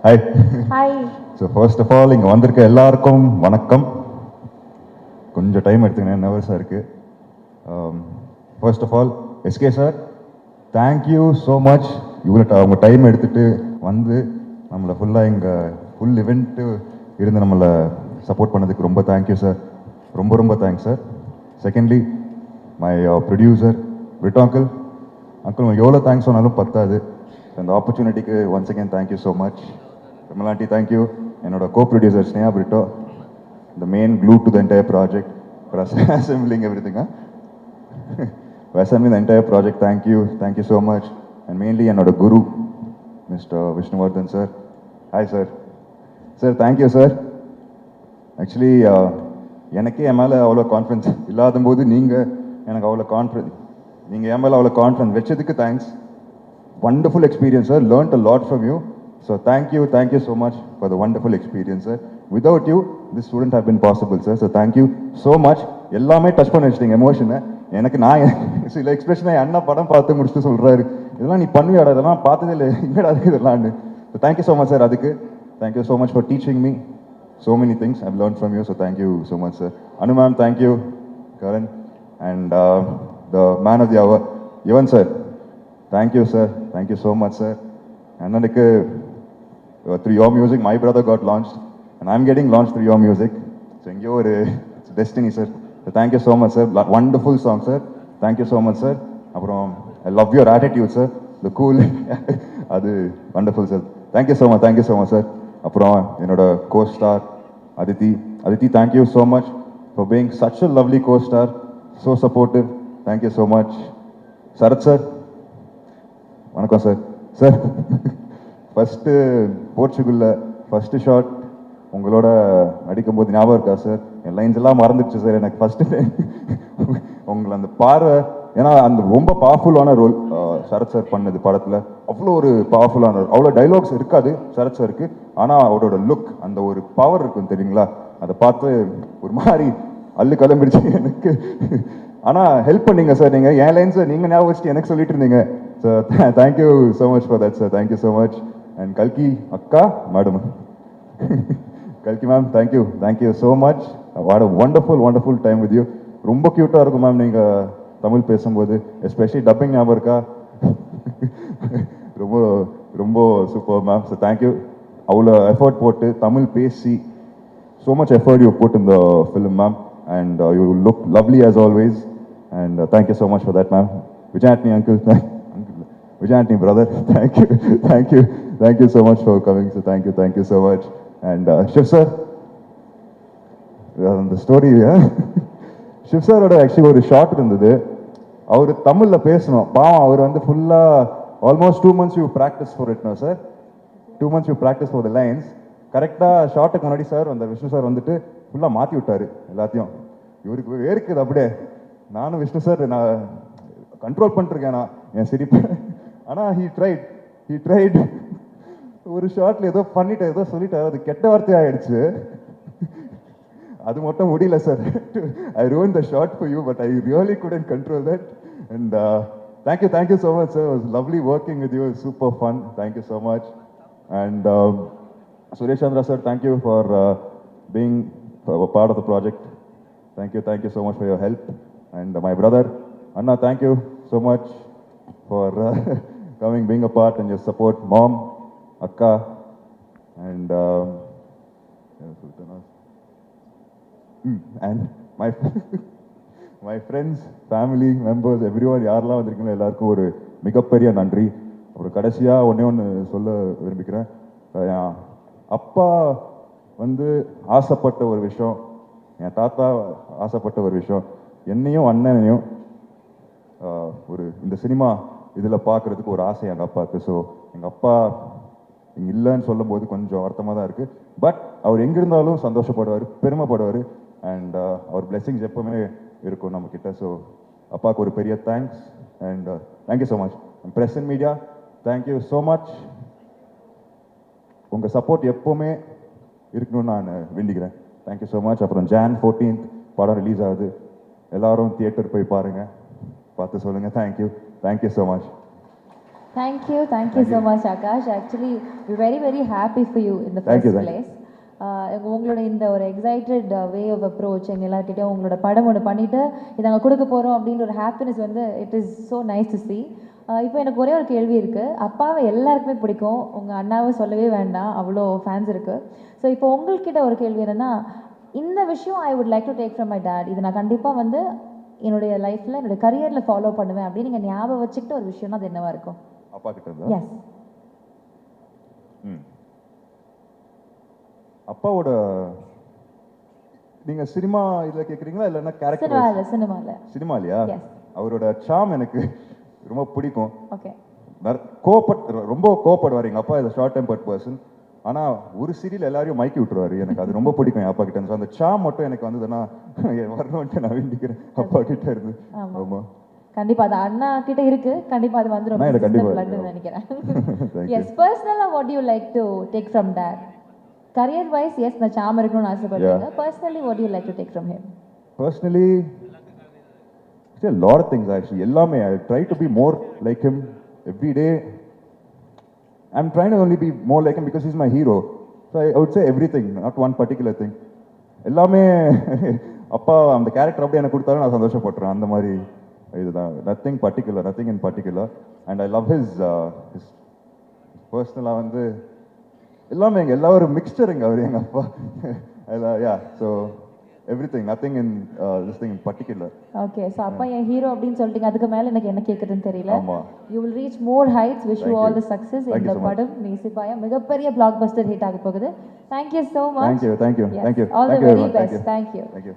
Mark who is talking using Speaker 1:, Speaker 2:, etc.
Speaker 1: Hi.
Speaker 2: Hi.
Speaker 1: So first of all, இங்கே வந்திருக்க எல்லாருக்கும் வணக்கம். கொஞ்சம் டைம் எடுத்துக்கினேன், நர்வஸாக இருக்குது. First of all SK sir, thank you so much. இவ்வளோ அவங்க டைம் எடுத்துகிட்டு வந்து நம்மளை ஃபுல்லாக இங்கே ஃபுல் இவெண்ட்டு இருந்து நம்மளை சப்போர்ட் பண்ணதுக்கு ரொம்ப தேங்க்யூ சார். ரொம்ப ரொம்ப thanks sir. Secondly my producer Brito uncle. உங்களுக்கு எவ்வளோ தேங்க்ஸ் சொன்னாலும் பத்தாது. அந்த ஆப்பர்ச்சுனிட்டிக்கு once again thank you so much. Vimalanti, thank you. என்னோட co-producer Sneha Brito, the main glue to the entire project, for assembling everything. For assembling the entire project, thank you so much. And mainly என்னோட guru, Mr. Vishnuvardhan sir. Hi sir. Sir, thank you sir. Actually, எனக்கே என் மேலே அவ்வளோ confidence இல்லாத போது நீங்கள் எனக்கு அவ்வளோ confidence, நீங்கள் என் மேலே அவ்வளோ கான்ஃபிடன்ஸ் வச்சதுக்கு thanks. Wonderful experience sir, learned a lot from you. So thank you so much for the wonderful experience sir. Without you, this wouldn't have been possible sir. So thank you so much. எல்லாமே touch பண்ணி வச்சிட்டீங்க எமோஷனை. எனக்கு நான் சில எக்ஸ்பிரஷனை அண்ணா படம் பார்த்து முடிச்சுட்டு சொல்கிறாரு, இதெல்லாம் நீ பண்ணுவியாடா, இதெல்லாம் பார்த்ததே இல்லை, இங்கடா இருக்குது இதெல்லாம்னு. So thank you so much sir. அதுக்கு thank you so much for teaching me so many things I've learned from you. So thank you so much sir. Anu ma'am, thank you. Karan and the man of the hour, Evan sir, thank you sir. Thank you so much sir. அண்ணனுக்கு through your music my brother got launched and I'm getting launched through your music. So எங்கேயோ ஒரு destiny sir. So thank you so much sir. Wonderful song sir. Thank you so much sir. அப்புறம் I love your attitude sir. The cool அது wonderful sir. Thank you so much sir. அப்புறம் என்னோட co-star Aditi, thank you so much for being such a lovely co-star, so supportive. Thank you so much. Sarath sir, வணக்கம் sir. Sir, first போர்ச்சுகலில் first shot உங்களோட நடிக்கும்போது ஞாபகம் இருக்கா sir? என் lines எல்லாம் மறந்துடுச்சு sir எனக்கு ஃபஸ்ட்டு. உங்களை அந்த பார்வை, ஏன்னா அந்த ரொம்ப பவர்ஃபுல்லான ரோல் சரத் சார் பண்ணது படத்தில். அவ்வளோ ஒரு பவர்ஃபுல்லான ரோல். அவ்வளோ டைலாக்ஸ் இருக்காது சரத் சாருக்கு, ஆனால் அவரோட லுக், அந்த ஒரு பவர் இருக்கும் தெரியுங்களா, அதை பார்த்து ஒரு மாதிரி அல்லு கிளம்பிடுச்சு எனக்கு. ஆனால் ஹெல்ப் பண்ணீங்க சார். நீங்கள் என் லைன்ஸை நீங்கள் ஞாபகம் வச்சுட்டு எனக்கு சொல்லிட்டு இருந்தீங்க. So thank you so much for that sir. Thank you so much. And கல்கி அக்கா மேடம், கல்கி ma'am, thank you so much. What a wonderful time with you. ரொம்ப க்யூட்டாக இருக்கும் மேம் நீங்கள் தமிழ் பேசும்போது, எஸ்பெஷலி டப்பிங் ஞாபகம் இருக்கா? ரொம்ப ரொம்ப சூப்பர் மேம். So thank you. அவ்வளோ எஃபர்ட் போட்டு தமிழ் பேசி, so much effort you put in the film ma'am, and you look lovely as always, and thank you so much for that ma'am. Vijay Antony uncle, Vijay Antony brother, thank you so much for coming. So thank you so much. And Shiv sir, the story Shiv sir oda actually ஒரு short இருந்தது. அவர் தமிழில் பேசணும், பாவம் அவர் வந்து ஃபுல்லாக almost 2 months you practice for it now sir. 2 months you practice for the lines. கரெக்டாக ஷார்ட்டுக்கு முன்னாடி sir அந்த விஷ்ணு சார் வந்துட்டு ஃபுல்லாக மாற்றி விட்டார் எல்லாத்தையும். இவருக்கு வேர்க்குது அப்படியே. நானும் விஷ்ணு சார் நான் கண்ட்ரோல் பண்ணிருக்கேன் நான் என் சிரிப்பு. ஆனால் ஹீ ட்ரைட் ஒரு ஷார்ட்டில் ஏதோ பண்ணிட்டு ஏதோ சொல்லிட்டார், அது கெட்ட வார்த்தை ஆகிடுச்சு. அது மட்டும் முடியல sir. I ruined the shot for you, but I really couldn't control that. And thank you so much sir. It was lovely working with you. It was super fun. Thank you so much. And Suresh Chandra sir, thank you for being a part of the project. Thank you so much for your help. And my brother Anna, thank you so much for coming, being a part, and your support. Mom, Akka, and and my my friends, family members, everyone, யாரெல்லாம் வந்திருக்கீங்களோ எல்லாருக்கும் ஒரு மிகப்பெரிய நன்றி. ஒரு கடைசியாக ஒன்று சொல்ல விரும்பிக்கிறேன். அப்பா வந்து ஆசைப்பட்ட ஒரு விஷயம், என் தாத்தா ஆசைப்பட்ட ஒரு விஷயம், என்னையும் அண்ணனையும் ஒரு இந்த சினிமா இதில் பார்க்குறதுக்கு ஒரு ஆசை எங்கள் அப்பாவுக்கு. ஸோ எங்கள் அப்பா இங்கே இல்லைன்னு சொல்லும் போது கொஞ்சம் வருத்தமாக தான் இருக்குது. பட் அவர் எங்கே இருந்தாலும் சந்தோஷப்படுவார், பெருமைப்படுவார். அண்ட் அவர் பிளெஸிங்ஸ் எப்போவுமே இருக்கும் நம்மக்கிட்ட. ஸோ அப்பாவுக்கு ஒரு பெரிய thanks. And thank you so much. Press and media, thank you so much. உங்கள் சப்போர்ட் எப்போவுமே இருக்கணும்னு நான் வேண்டிக்கிறேன். Thank you so much. அப்புறம் Jan 14th படம் ரிலீஸ் ஆகுது. எல்லாரும் தியேட்டர் போய் பாருங்கள், பார்த்து சொல்லுங்கள். Thank you so much.
Speaker 2: Thank you so much, Akash. Actually, we're very, very happy for you in the
Speaker 1: Thank
Speaker 2: first
Speaker 1: you, thank you.
Speaker 2: place. உங்களோட இந்த ஒரு எக்ஸைட்டட் வே ஆஃப் அப்ரோச் எங்கள் எல்லாருக்கிட்டையும் உங்களோட படம் ஒன்று பண்ணிவிட்டு இதை நாங்கள் கொடுக்க போகிறோம் அப்படின்ற ஒரு ஹாப்பினஸ் வந்து it is so nice to C. இப்போ எனக்கு ஒரே ஒரு கேள்வி இருக்குது. அப்பாவை எல்லாருக்குமே பிடிக்கும், உங்கள் அண்ணாவை சொல்லவே வேண்டாம், அவ்வளோ ஃபேன்ஸ் இருக்குது. ஸோ இப்போ உங்கள்கிட்ட ஒரு கேள்வி என்னென்னா, இந்த விஷயம் I would like to take from my dad, இது நான் கண்டிப்பாக வந்து என்னுடைய லைஃப்பில் என்னுடைய கரியரில் ஃபாலோ பண்ணுவேன் அப்படின்னு நீங்கள் ஞாபகம் வச்சுக்கிட்டு ஒரு விஷயம்னா அது என்னவா இருக்கும்?
Speaker 1: அப்பா கிட்ட இருந்தா?
Speaker 2: எஸ்.
Speaker 1: அப்பாவோட நீங்க சினிமா இதுல கேக்குறீங்களா இல்லன்னா கேரக்டர்? சினிமாலயா? அவரோட சாம் எனக்கு ரொம்ப பிடிக்கும்.
Speaker 2: ஓகே.
Speaker 1: ரொம்ப கோபப்படுவார் எங்க அப்பா. Is short tempered person. ஆனா ஒரு சீரியல் எல்லாரையும் மைக்கி விட்டுருவாரு. எனக்கு அது ரொம்ப பிடிக்கும் என் அப்பா கிட்ட இருந்து. அந்த சாம் மட்டும் எனக்கு வந்ததுன்னா வரணும்ட்டு நான் வேண்டிக்கிறேன் அப்பா கிட்ட இருந்து. ஆமா
Speaker 2: கண்டிப்பா அது அண்ணா கிட்ட இருக்கு, கண்டிப்பா அது வந்துரும் நினைக்கிறேன். எஸ். பர்சனலா what you like to take from that? Career wise yes நான் சாம் இருக்கணும்னு ஆசைப்படுறீங்க. Personally what you like to take from him?
Speaker 1: Personally a lot of things actually. எல்லாமே I try to be more like him every day. I'm trying to only be more like him because he's my hero. So I would say everything, not one particular thing. எல்லாமே அப்பா அந்த character அப்படியே எனக்கு கொடுத்தாலும் நான் சந்தோஷப்படுறேன். அந்த மாதிரி இதுதான். Nothing in particular. And I love his பர்சனலாக வந்து எல்லாமே எங்கள் எல்லா ஒரு மிக்சருங்க அவர் எங்கள் அப்பா. Yeah so everything, nothing in this thing in particular.
Speaker 2: Okay, so appa ya hero appdin solteenga, adukku mele enakku enna kekudunu theriyala. You will reach more heights. Wish you all the success in the padam Meesipaya megapariya blockbuster hit agapogudhu. Thank you so much.
Speaker 1: Thank you.
Speaker 2: All the very best. Thank you.